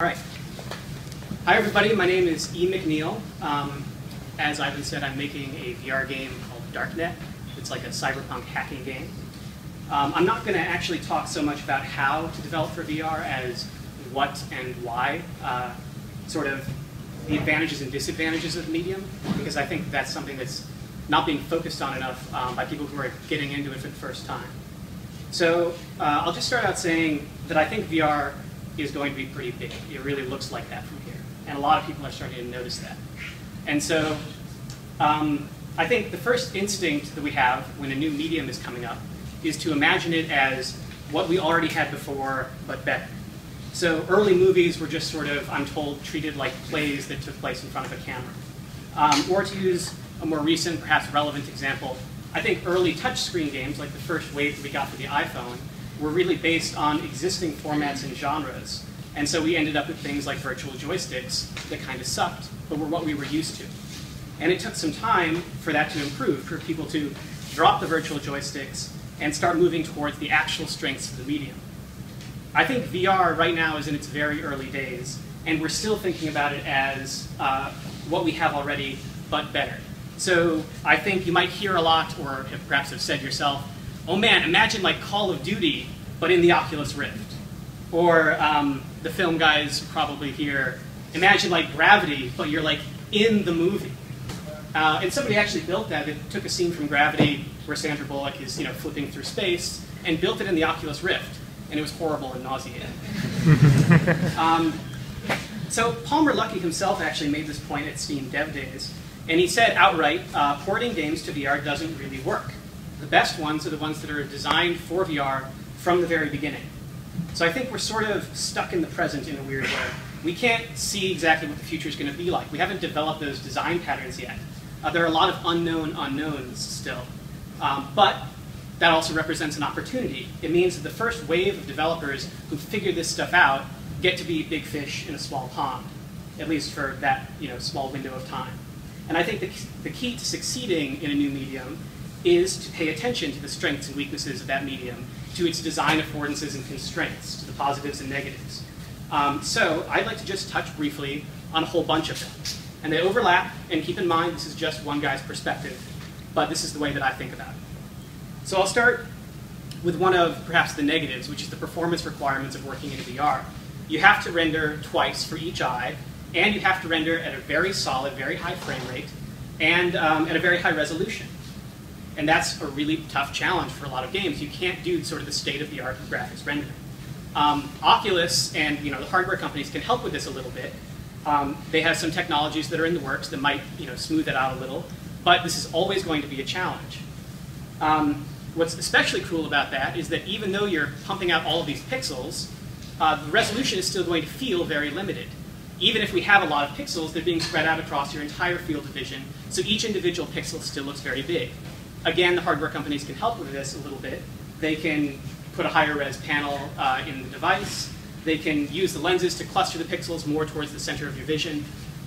All right. Hi, everybody. My name is McNeill. As Ivan said, I'm making a VR game called Darknet. It's like a cyberpunk hacking game. I'm not going to actually talk so much about how to develop for VR as what and why, sort of the advantages and disadvantages of the medium, because I think that's something that's not being focused on enough by people who are getting into it for the first time. So I'll just start out saying that I think VR is going to be pretty big. It really looks like that from here. And a lot of people are starting to notice that. And so I think the first instinct that we have when a new medium is coming up is to imagine it as what we already had before, but better. So early movies were just sort of, I'm told, treated like plays that took place in front of a camera. Or to use a more recent, perhaps relevant example, I think early touchscreen games, like the first wave that we got for the iPhone, were really based on existing formats and genres. And so we ended up with things like virtual joysticks that kind of sucked, but were what we were used to. And it took some time for that to improve, for people to drop the virtual joysticks and start moving towards the actual strengths of the medium. I think VR right now is in its very early days, and we're still thinking about it as what we have already, but better. So I think you might hear a lot, or perhaps have said yourself, oh man, imagine like Call of Duty, but in the Oculus Rift. Or the film guys probably here, imagine like Gravity, but you're like in the movie. And somebody actually built that. It took a scene from Gravity where Sandra Bullock is flipping through space and built it in the Oculus Rift. And it was horrible and nauseating. So Palmer Luckey himself actually made this point at Steam Dev Days. And he said outright, porting games to VR doesn't really work. The best ones are the ones that are designed for VR from the very beginning. So I think we're sort of stuck in the present in a weird way. We can't see exactly what the future is going to be like. We haven't developed those design patterns yet. There are a lot of unknown unknowns still. But that also represents an opportunity. It means that the first wave of developers who figure this stuff out get to be big fish in a small pond, at least for that small window of time. And I think the key to succeeding in a new medium is to pay attention to the strengths and weaknesses of that medium, to its design affordances and constraints, to the positives and negatives. So I'd like to just touch briefly on a whole bunch of them. And they overlap, and keep in mind this is just one guy's perspective, but this is the way that I think about it. So I'll start with one of perhaps the negatives, which is the performance requirements of working in VR. You have to render twice for each eye, and you have to render at a very solid, very high frame rate, and at a very high resolution. And that's a really tough challenge for a lot of games. You can't do sort of the state-of-the-art graphics rendering. Oculus and the hardware companies can help with this a little bit. They have some technologies that are in the works that might smooth that out a little, but this is always going to be a challenge. What's especially cool about that is that even though you're pumping out all of these pixels, the resolution is still going to feel very limited. Even if we have a lot of pixels, they're being spread out across your entire field of vision, so each individual pixel still looks very big. Again, the hardware companies can help with this a little bit. They can put a higher res panel in the device. They can use the lenses to cluster the pixels more towards the center of your vision,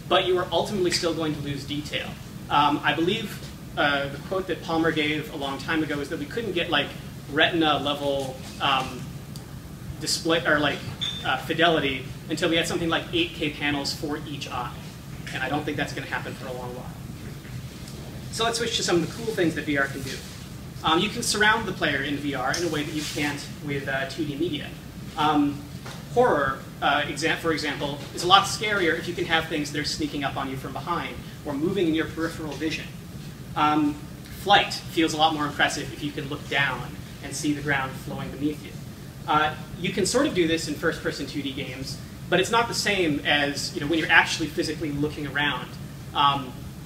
but you are ultimately still going to lose detail. I believe the quote that Palmer gave a long time ago is that we couldn't get like retina level display or like fidelity until we had something like 8K panels for each eye. And I don't think that's going to happen for a long while. So let's switch to some of the cool things that VR can do. You can surround the player in VR in a way that you can't with 2D media. Horror, for example, is a lot scarier if you can have things that are sneaking up on you from behind or moving in your peripheral vision. Flight feels a lot more impressive if you can look down and see the ground flowing beneath you. You can sort of do this in first-person 2D games, but it's not the same as when you're actually physically looking around.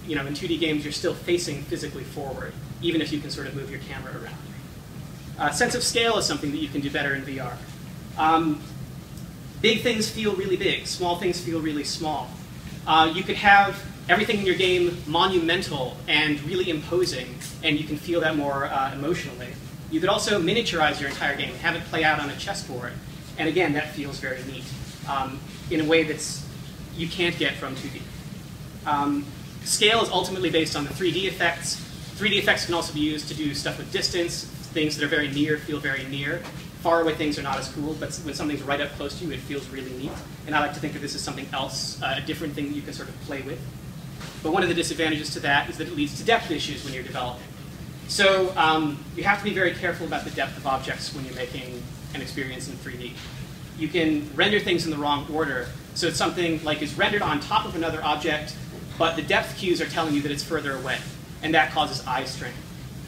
In 2D games, you're still facing physically forward, even if you can sort of move your camera around. Sense of scale is something that you can do better in VR. Big things feel really big. Small things feel really small. You could have everything in your game monumental and really imposing, and you can feel that more emotionally. You could also miniaturize your entire game, have it play out on a chessboard, and again, that feels very neat in a way that's you can't get from 2D. Scale is ultimately based on the 3D effects. 3D effects can also be used to do stuff with distance. Things that are very near feel very near. far away things are not as cool, but when something's right up close to you, it feels really neat. And I like to think of this as something else, a different thing that you can sort of play with. But one of the disadvantages to that is that it leads to depth issues when you're developing. So you have to be very careful about the depth of objects when you're making an experience in 3D. You can render things in the wrong order. So it's something like is rendered on top of another object, but the depth cues are telling you that it's further away. And that causes eye strain.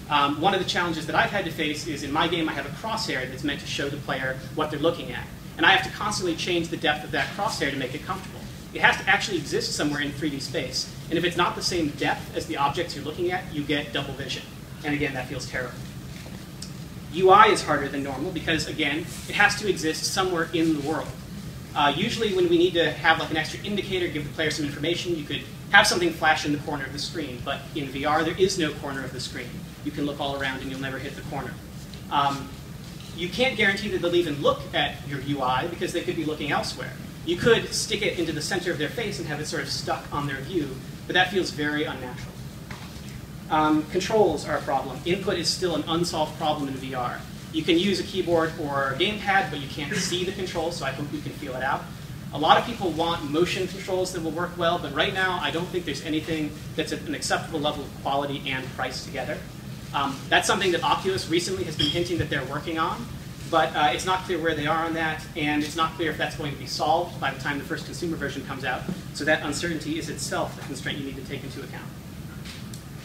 One of the challenges that I've had to face is in my game I have a crosshair that's meant to show the player what they're looking at. And I have to constantly change the depth of that crosshair to make it comfortable. It has to actually exist somewhere in 3D space. And if it's not the same depth as the objects you're looking at, you get double vision. And again, that feels terrible. UI is harder than normal because, again, it has to exist somewhere in the world. Usually when we need to have like an extra indicator, give the player some information, you could have something flash in the corner of the screen. But in VR, there is no corner of the screen. You can look all around and you'll never hit the corner. You can't guarantee that they'll even look at your UI because they could be looking elsewhere. You could stick it into the center of their face and have it sort of stuck on their view, but that feels very unnatural. Controls are a problem. Input is still an unsolved problem in VR. You can use a keyboard or a gamepad, but you can't see the controls, so I hope you can feel it out. A lot of people want motion controls that will work well, but right now I don't think there's anything that's at an acceptable level of quality and price together. That's something that Oculus recently has been hinting that they're working on, but it's not clear where they are on that, and it's not clear if that's going to be solved by the time the first consumer version comes out. So that uncertainty is itself a constraint you need to take into account.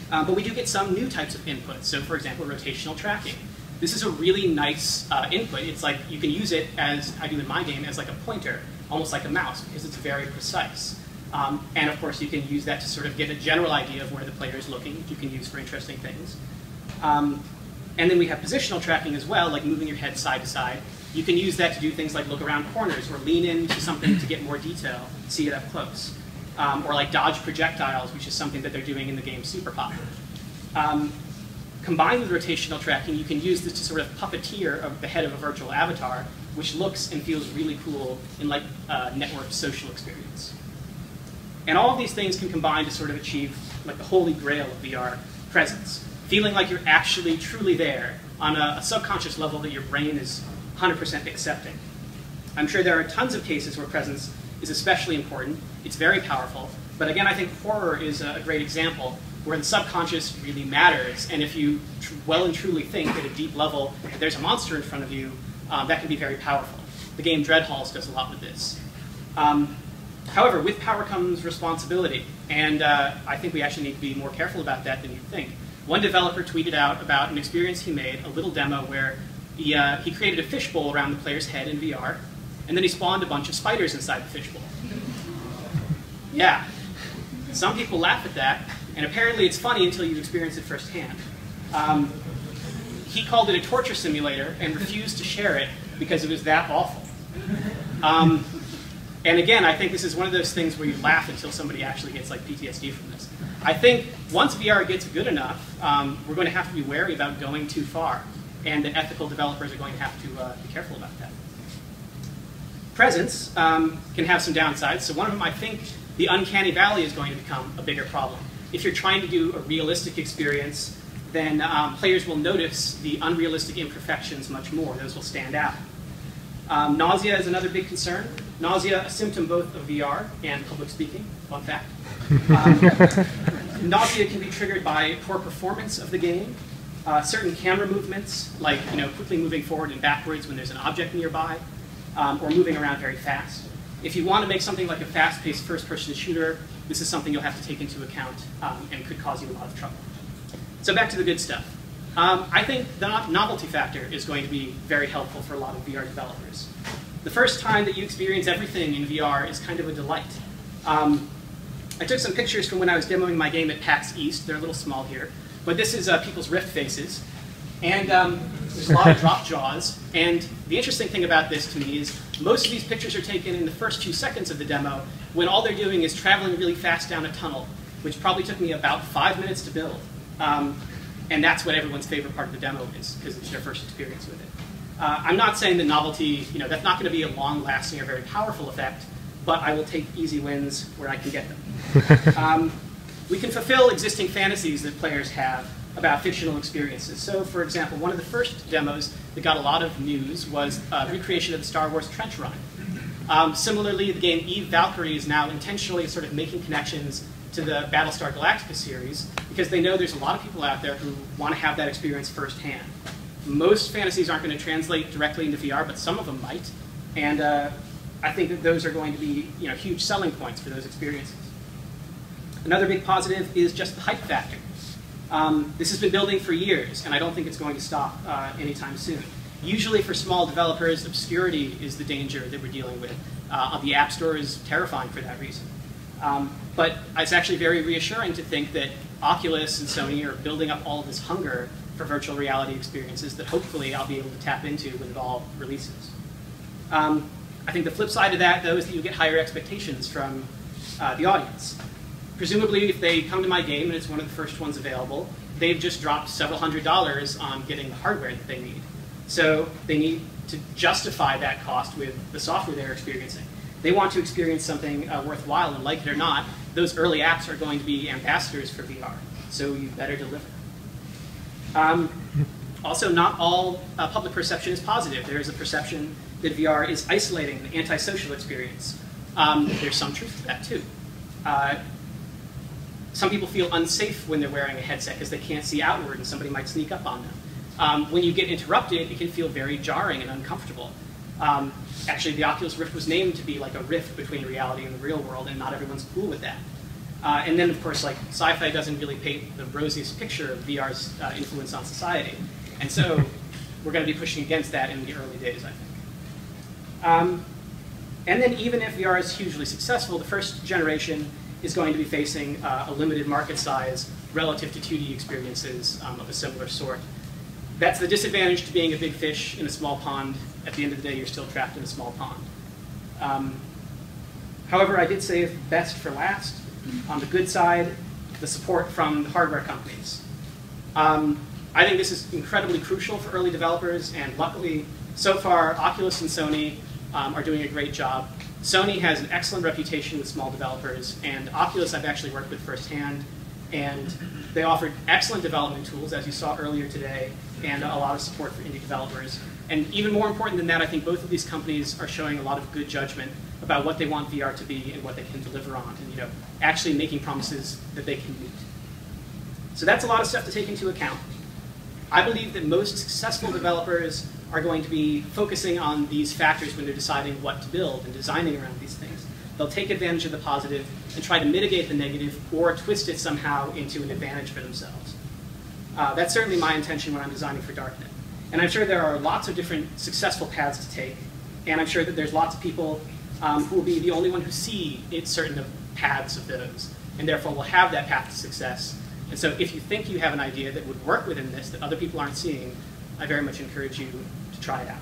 But we do get some new types of input. So for example, rotational tracking. This is a really nice input. It's like you can use it, as I do in my game, as like a pointer, almost like a mouse, because it's very precise. And of course, you can use that to sort of get a general idea of where the player is looking, which you can use for interesting things. And then we have positional tracking as well, like moving your head side to side. You can use that to do things like look around corners or lean into something to get more detail, see it up close. Or like dodge projectiles, which is something that they're doing in the game Super Pop. Combined with rotational tracking, you can use this to sort of puppeteer the head of a virtual avatar, which looks and feels really cool in like a networked social experience. And all of these things can combine to sort of achieve like the holy grail of VR, presence. Feeling like you're actually truly there on a subconscious level that your brain is 100% accepting. I'm sure there are tons of cases where presence is especially important. It's very powerful. But again, I think horror is a great example where the subconscious really matters. And if you well and truly think at a deep level there's a monster in front of you, that can be very powerful. The game Dread Halls does a lot with this. However, with power comes responsibility. And I think we actually need to be more careful about that than you think. One developer tweeted out about an experience he made, a little demo where he created a fishbowl around the player's head in VR, and then he spawned a bunch of spiders inside the fishbowl. Yeah, some people laugh at that, and apparently it's funny until you experience it firsthand. He called it a torture simulator and refused to share it because it was that awful. And again, I think this is one of those things where you laugh until somebody actually gets like PTSD from this. I think once VR gets good enough, we're going to have to be wary about going too far, and the ethical developers are going to have to be careful about that. Presence can have some downsides. So one of them, I think, the uncanny valley is going to become a bigger problem. If you're trying to do a realistic experience, then players will notice the unrealistic imperfections much more. Those will stand out. Nausea is another big concern. Nausea, a symptom both of VR and public speaking, fun fact. Nausea can be triggered by poor performance of the game, certain camera movements, like quickly moving forward and backwards when there's an object nearby, or moving around very fast. If you want to make something like a fast-paced first-person shooter, this is something you'll have to take into account and could cause you a lot of trouble. So back to the good stuff. I think the novelty factor is going to be very helpful for a lot of VR developers. The first time that you experience everything in VR is kind of a delight. I took some pictures from when I was demoing my game at PAX East. They're a little small here. But this is people's Rift faces. And there's a lot of drop jaws. And the interesting thing about this to me is most of these pictures are taken in the first 2 seconds of the demo when all they're doing is traveling really fast down a tunnel, which probably took me about 5 minutes to build. And that's what everyone's favorite part of the demo is, because it's their first experience with it. I'm not saying that novelty, that's not going to be a long-lasting or very powerful effect, but I will take easy wins where I can get them. We can fulfill existing fantasies that players have about fictional experiences. So, for example, one of the first demos that got a lot of news was a recreation of the Star Wars trench run. Similarly, the game Eve Valkyrie is now intentionally sort of making connections to the Battlestar Galactica series because they know there's a lot of people out there who want to have that experience firsthand. Most fantasies aren't going to translate directly into VR, but some of them might. And I think that those are going to be huge selling points for those experiences. Another big positive is just the hype factor. This has been building for years, and I don't think it's going to stop anytime soon. Usually for small developers, obscurity is the danger that we're dealing with. The App Store is terrifying for that reason. But it's actually very reassuring to think that Oculus and Sony are building up all of this hunger for virtual reality experiences that hopefully I'll be able to tap into when it all releases. I think the flip side of that, though, is that you get higher expectations from the audience. Presumably, if they come to my game and it's one of the first ones available, they've just dropped several $100s on getting the hardware that they need. So they need to justify that cost with the software they're experiencing. They want to experience something worthwhile, and like it or not, those early apps are going to be ambassadors for VR. So you better deliver. Also, not all public perception is positive. There is a perception that VR is isolating, an antisocial experience. There's some truth to that, too. Some people feel unsafe when they're wearing a headset because they can't see outward and somebody might sneak up on them. When you get interrupted, it can feel very jarring and uncomfortable. Actually, the Oculus Rift was named to be like a rift between reality and the real world, and not everyone's cool with that. And then, of course, like sci-fi doesn't really paint the rosiest picture of VR's influence on society. And so we're going to be pushing against that in the early days, I think. And then even if VR is hugely successful, the first generation is going to be facing a limited market size relative to 2D experiences of a similar sort. That's the disadvantage to being a big fish in a small pond. At the end of the day, you're still trapped in a small pond. However, I did save best for last. On the good side, the support from the hardware companies. I think this is incredibly crucial for early developers, and luckily, so far, Oculus and Sony are doing a great job. Sony has an excellent reputation with small developers, and Oculus I've actually worked with firsthand, and they offered excellent development tools, as you saw earlier today, and a lot of support for indie developers. And even more important than that, I think both of these companies are showing a lot of good judgment about what they want VR to be and what they can deliver on, and actually making promises that they can meet. So that's a lot of stuff to take into account. I believe that most successful developers are going to be focusing on these factors when they're deciding what to build and designing around these things. They'll take advantage of the positive and try to mitigate the negative or twist it somehow into an advantage for themselves. That's certainly my intention when I'm designing for Darknet. And I'm sure there are lots of different successful paths to take, and I'm sure that there's lots of people who will be the only one who see certain paths of those, and therefore will have that path to success. And so if you think you have an idea that would work within this that other people aren't seeing, I very much encourage you to try it out.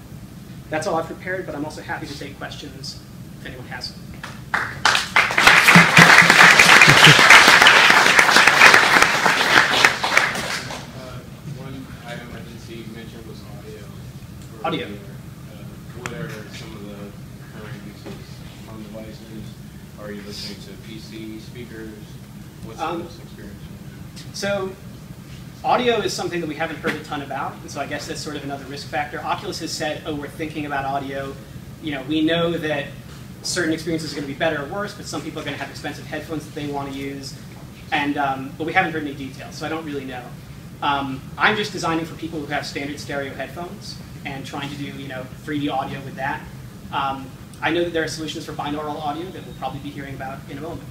That's all I've prepared, but I'm also happy to take questions if anyone has them. One item I didn't see you mentioned was audio. Audio. What are some of the current uses on devices? Are you listening to PC speakers? What's the most experience? So audio is something that we haven't heard a ton about, and so I guess that's sort of another risk factor. Oculus has said, oh, we're thinking about audio. We know that certain experiences are going to be better or worse, but some people are going to have expensive headphones that they want to use, and but we haven't heard any details, so I don't really know. I'm just designing for people who have standard stereo headphones and trying to do 3D audio with that. I know that there are solutions for binaural audio that we'll probably be hearing about in a moment.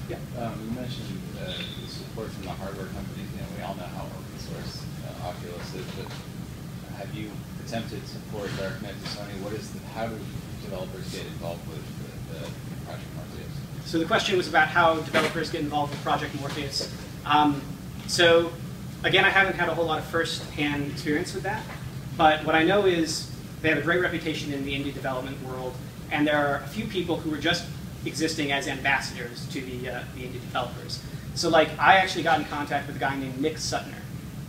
Yeah. You mentioned the support from the hardware companies. We all know how open source Oculus is, but have you attempted support Darknet to Sony? How do developers get involved with the Project Morpheus? So the question was about how developers get involved with Project Morpheus. So again, I haven't had a whole lot of first-hand experience with that, but what I know is they have a great reputation in the indie development world, and there are a few people who are just existing as ambassadors to the indie developers. So I actually got in contact with a guy named Nick Sutner.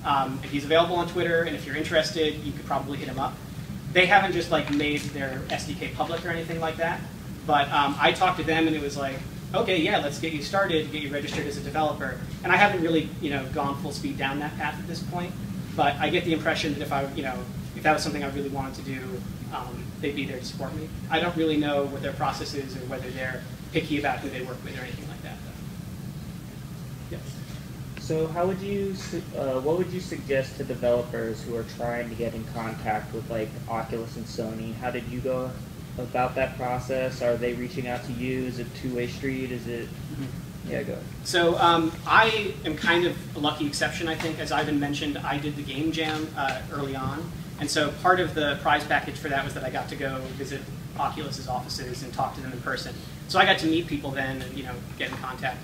And he's available on Twitter, and if you're interested, you could probably hit him up. They haven't just made their SDK public or anything like that, but I talked to them, and it was like, okay, yeah, let's get you started, get you registered as a developer. And I haven't really, gone full speed down that path at this point. But I get the impression that if that was something I really wanted to do, they'd be there to support me. I don't really know what their process is or whether they're picky about who they work with or anything like that, though. Yes. So how would you, what would you suggest to developers who are trying to get in contact with like Oculus and Sony? How did you go about that process? Are they reaching out to you? Is it a two-way street? Is it? Yeah, go ahead. So I am kind of a lucky exception, I think. As Ivan mentioned, I did the game jam early on. And so part of the prize package for that was that I got to go visit Oculus's offices and talk to them in person. So I got to meet people then and get in contact.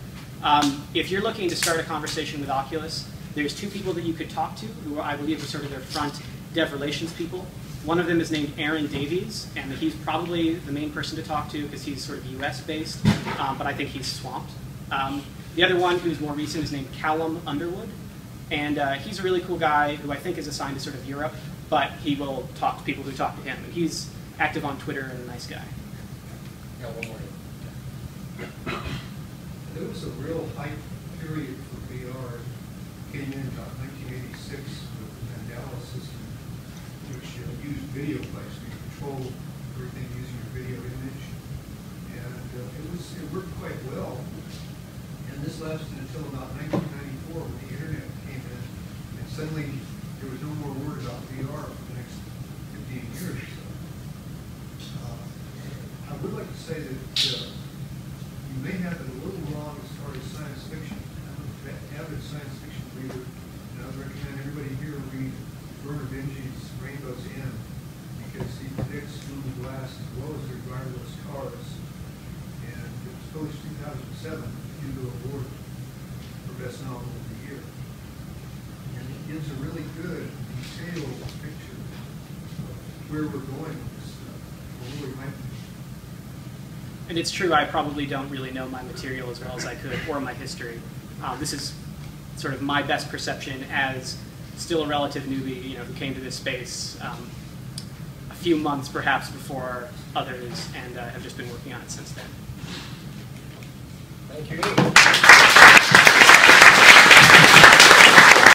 If you're looking to start a conversation with Oculus, there's two people that you could talk to who I believe are sort of their front dev relations people. One of them is named Aaron Davies, and he's probably the main person to talk to because he's sort of US-based, but I think he's swamped. The other one, who's more recent, is named Callum Underwood, and he's a really cool guy who I think is assigned to sort of Europe, but he will talk to people who talk to him, and he's active on Twitter and a nice guy. Yeah, one more. There was a real hype period for VR. Came in about 1986 with the McNeill system, which used video players. You control everything using your video image, and it worked quite well. And this lasted until about 1994 when the internet came in, and suddenly there was no more word about VR for the next 15 years or so. I would like to say that you may have it a little wrong as far as science fiction. I'm an avid science fiction reader, and I would recommend everybody here read Bernard Benji's Rainbow's End, because he predicts Google Glass as well as their driverless cars. And it was published in 2007, Hugo Award for Best Novel of the Year. And it gives a really good, detailed picture of where we're going with this stuff, or where we might be. And it's true, I probably don't really know my material as well as I could, or my history. This is sort of my best perception as still a relative newbie, who came to this space a few months perhaps before others, and have just been working on it since then. Thank you.